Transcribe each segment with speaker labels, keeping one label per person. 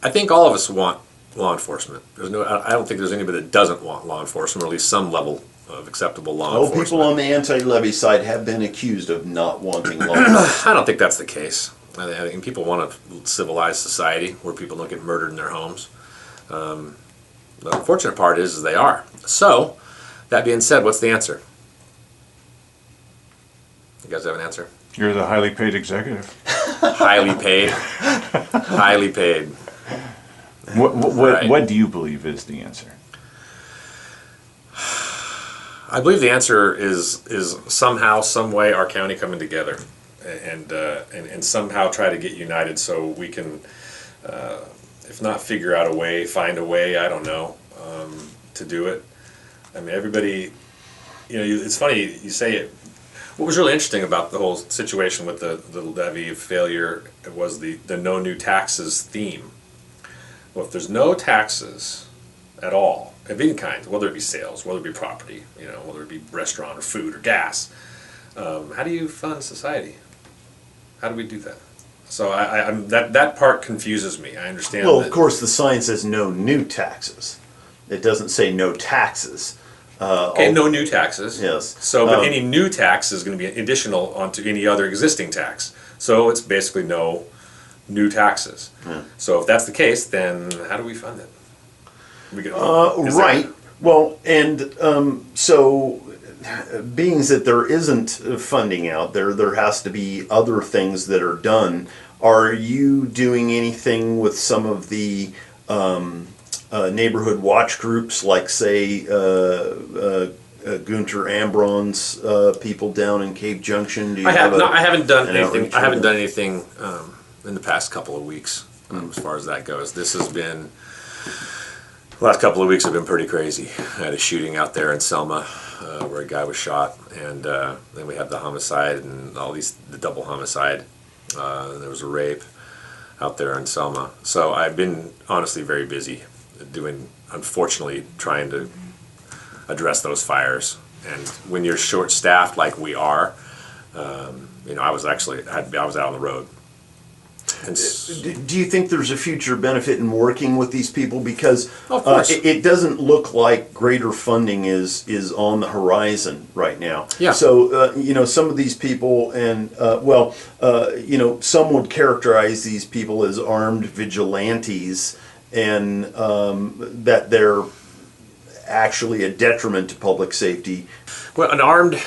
Speaker 1: I think all of us want law enforcement. I don't think there's anybody that doesn't want law enforcement, or at least some level of acceptable law
Speaker 2: Oh,
Speaker 1: enforcement.
Speaker 2: people on the anti-levy side have been accused of not wanting law enforcement.
Speaker 1: I don't think that's the case. I think people want a civilized society where people don't get murdered in their homes. The unfortunate part is they are. So, that being said, what's the answer? You guys have an answer?
Speaker 3: You're the highly paid executive.
Speaker 1: Highly paid. Highly paid.
Speaker 3: What do you believe is the answer?
Speaker 1: I believe the answer is somehow, some way, our county coming together and somehow try to get united so we can, if not figure out a way, find a way, I don't know, to do it. I mean, everybody, it's funny you say it. What was really interesting about the whole situation with the levy failure was the no new taxes theme. Well, if there's no taxes at all, of any kind, whether it be sales, whether it be property, whether it be restaurant or food or gas, how do you fund society? How do we do that? So that part confuses me. I understand.
Speaker 2: Well, of course, the sign says no new taxes. It doesn't say no taxes.
Speaker 1: Okay, no new taxes.
Speaker 2: Yes.
Speaker 1: So, but any new tax is going to be additional onto any other existing tax. So it's basically no new taxes.
Speaker 2: Yeah.
Speaker 1: So if that's the case, then how do we fund it?
Speaker 2: Right. Well, and so being that there isn't funding out there, there has to be other things that are done. Are you doing anything with some of the neighborhood watch groups, like say Gunter Ambron's people down in Cave Junction? Do you
Speaker 1: I haven't done
Speaker 2: an
Speaker 1: anything.
Speaker 2: outreach
Speaker 1: I haven't
Speaker 2: with
Speaker 1: done anything in the past couple of weeks as far as that goes. This has been. The last couple of weeks have been pretty crazy. I had a shooting out there in Selma where a guy was shot, and then we had the homicide and the double homicide. There was a rape out there in Selma. So I've been honestly very busy unfortunately, trying to address those fires. And when you're short-staffed like we are, I was out on the road. And
Speaker 2: Do you think there's a future benefit in working with these people? Because
Speaker 1: of course.
Speaker 2: It doesn't look like greater funding is on the horizon right now.
Speaker 1: Yeah.
Speaker 2: So, some of these people, and, some would characterize these people as armed vigilantes, and that they're actually a detriment to public safety.
Speaker 1: Well, an armed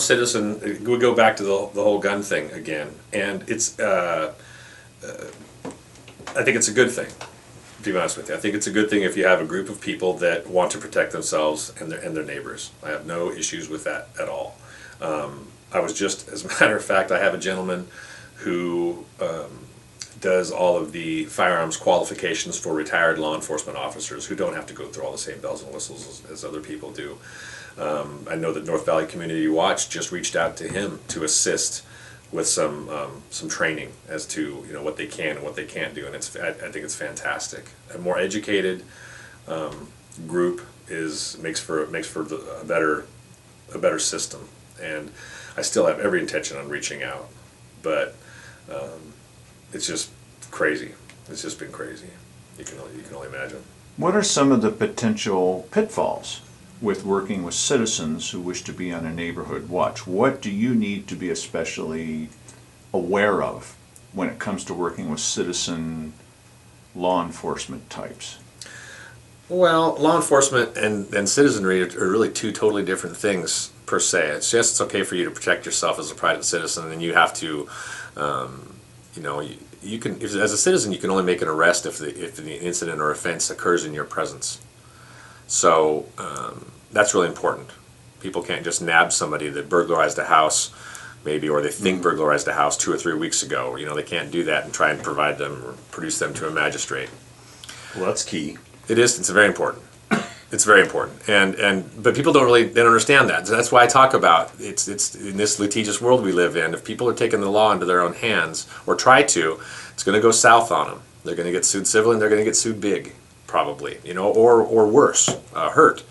Speaker 1: citizen, we go back to the whole gun thing again, and it's, I think it's a good thing, to be honest with you. I think it's a good thing if you have a group of people that want to protect themselves and their neighbors. I have no issues with that at all. I was just, as a matter of fact, I have a gentleman who does all of the firearms qualifications for retired law enforcement officers who don't have to go through all the same bells and whistles as other people do. I know that North Valley Community Watch just reached out to him to assist with some training as to what they can and what they can't do, and I think it's fantastic. A more educated group makes for a better system, and I still have every intention on reaching out, but it's just crazy. It's just been crazy. You can only imagine.
Speaker 3: What are some of the potential pitfalls with working with citizens who wish to be on a neighborhood watch? What do you need to be especially aware of when it comes to working with citizen law enforcement types?
Speaker 1: Well, law enforcement and citizenry are really two totally different things per se. It's okay for you to protect yourself as a private citizen, and you have to, you can, as a citizen, you can only make an arrest if the incident or offense occurs in your presence. So that's really important. People can't just nab somebody that burglarized a house, maybe, or they think burglarized a house 2 or 3 weeks ago. They can't do that and try and provide them or produce them to a magistrate.
Speaker 2: Well, that's key.
Speaker 1: It is. It's very important. It's very important, but people don't understand that. So that's why I talk about it's in this litigious world we live in. If people are taking the law into their own hands or try to, it's going to go south on them. They're going to get sued civilly, and they're going to get sued big, probably, or worse, hurt.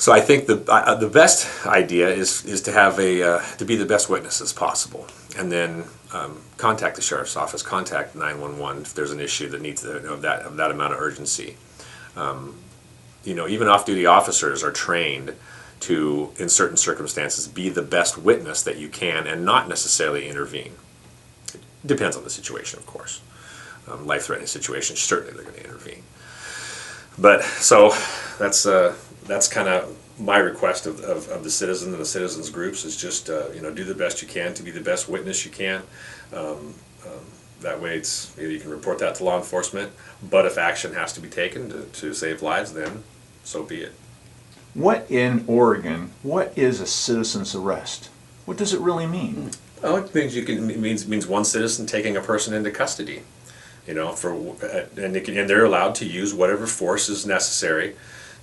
Speaker 1: So I think the best idea is to have to be the best witness as possible, and then contact the sheriff's office, contact 911 if there's an issue that needs of that amount of urgency. Even off-duty officers are trained to, in certain circumstances, be the best witness that you can and not necessarily intervene. It depends on the situation, of course. Life-threatening situations, certainly they're going to intervene. But so that's kind of my request of the citizen and the citizens groups is just do the best you can to be the best witness you can. That way, it's you can report that to law enforcement. But if action has to be taken to save lives, then so be it.
Speaker 3: What in Oregon, what is a citizen's arrest? What does it really mean?
Speaker 1: Well, it means it means one citizen taking a person into custody. And they're allowed to use whatever force is necessary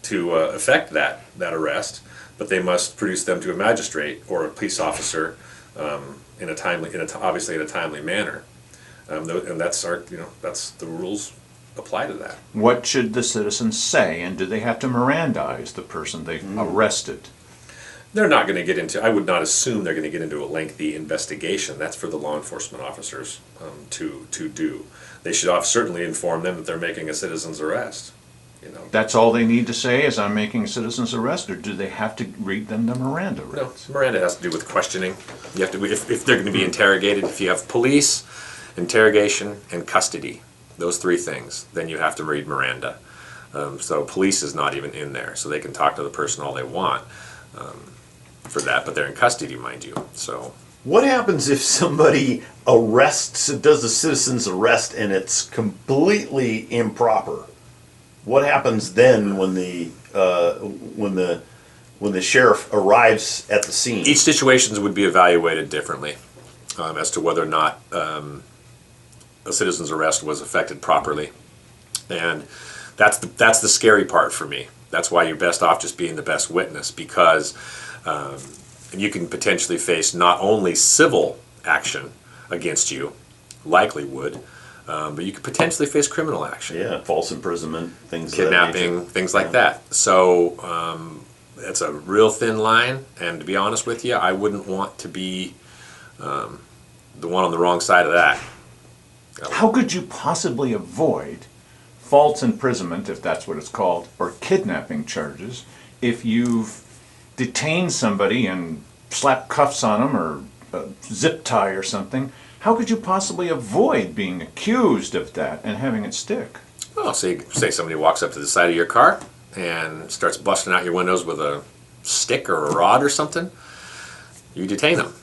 Speaker 1: to effect that arrest, but they must produce them to a magistrate or a police officer obviously in a timely manner. And that's that's the rules apply to that.
Speaker 3: What should the citizens say, and do they have to Mirandize the person they've arrested?
Speaker 1: They're not going to get into, I would not assume they're going to get into a lengthy investigation. That's for the law enforcement officers to do. They should certainly inform them that they're making a citizen's arrest.
Speaker 3: That's all they need to say is I'm making a citizen's arrest, or do they have to read them the Miranda rights?
Speaker 1: No, Miranda has to do with questioning. You have to, if they're going to be interrogated, if you have police, interrogation, and custody, those three things, then you have to read Miranda. So police is not even in there, so they can talk to the person all they want for that, but they're in custody, mind you. So
Speaker 2: What happens if somebody does a citizen's arrest and it's completely improper? What happens then when the sheriff arrives at the scene?
Speaker 1: each situation would be evaluated differently as to whether or not a citizen's arrest was effected properly, and that's the scary part for me. That's why you're best off just being the best witness, because you can potentially face not only civil action against you, likely would, but you could potentially face criminal action.
Speaker 2: Yeah, false imprisonment, things
Speaker 1: Kidnapping,
Speaker 2: of that
Speaker 1: things like that. So it's a real thin line, and to be honest with you, I wouldn't want to be the one on the wrong side of that.
Speaker 3: How could you possibly avoid false imprisonment, if that's what it's called, or kidnapping charges, if you've detained somebody and slapped cuffs on them or a zip tie or something? How could you possibly avoid being accused of that and having it stick?
Speaker 1: Well, say somebody walks up to the side of your car and starts busting out your windows with a stick or a rod or something, you detain them.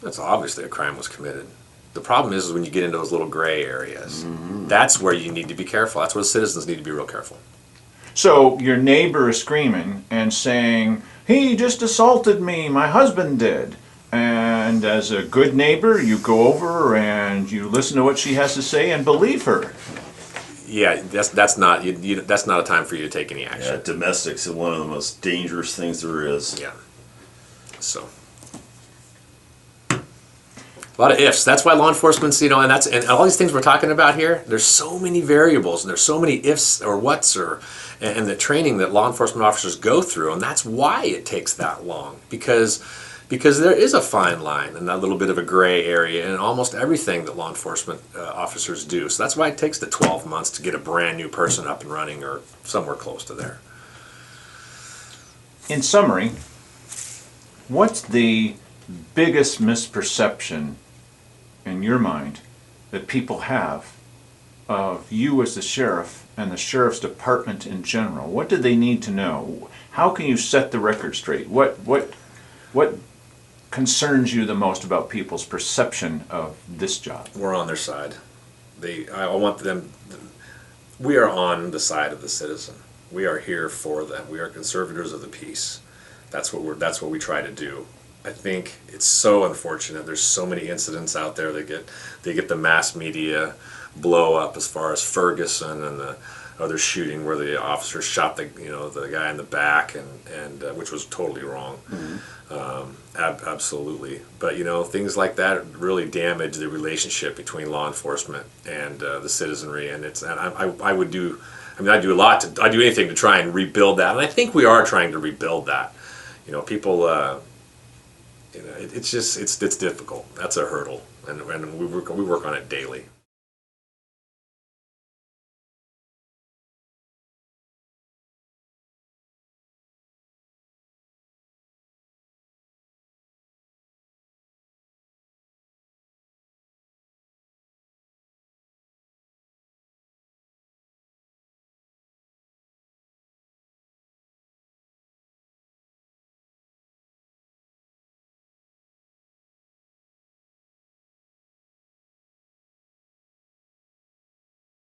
Speaker 1: That's obviously a crime was committed. The problem is when you get into those little gray areas. Mm-hmm. That's where you need to be careful. That's where citizens need to be real careful.
Speaker 3: So your neighbor is screaming and saying, "He just assaulted me, my husband did." And as a good neighbor, you go over and you listen to what she has to say and believe her.
Speaker 1: Yeah, that's not that's not a time for you to take any action.
Speaker 2: Yeah, domestics is one of the most dangerous things there is.
Speaker 1: Yeah. So a lot of ifs. That's why law enforcement's, and all these things we're talking about here, there's so many variables and there's so many ifs or whats and the training that law enforcement officers go through, and that's why it takes that long, because there is a fine line and that little bit of a gray area in almost everything that law enforcement officers do. So that's why it takes the 12 months to get a brand new person up and running, or somewhere close to there.
Speaker 3: In summary, what's the biggest misperception in your mind that people have of you as the sheriff and the sheriff's department in general? What do they need to know? How can you set the record straight? What concerns you the most about people's perception of this job?
Speaker 1: We're on their side. I want them. We are on the side of the citizen. We are here for them. We are conservators of the peace. That's what we try to do. I think it's so unfortunate. There's so many incidents out there that get the mass media blow up, as far as Ferguson and other shooting where the officer shot the guy in the back, and which was totally wrong. Absolutely. But things like that really damage the relationship between law enforcement and the citizenry, and I would do. I mean, I do anything to try and rebuild that, and I think we are trying to rebuild that. People. It's difficult. That's a hurdle, and we work on it daily.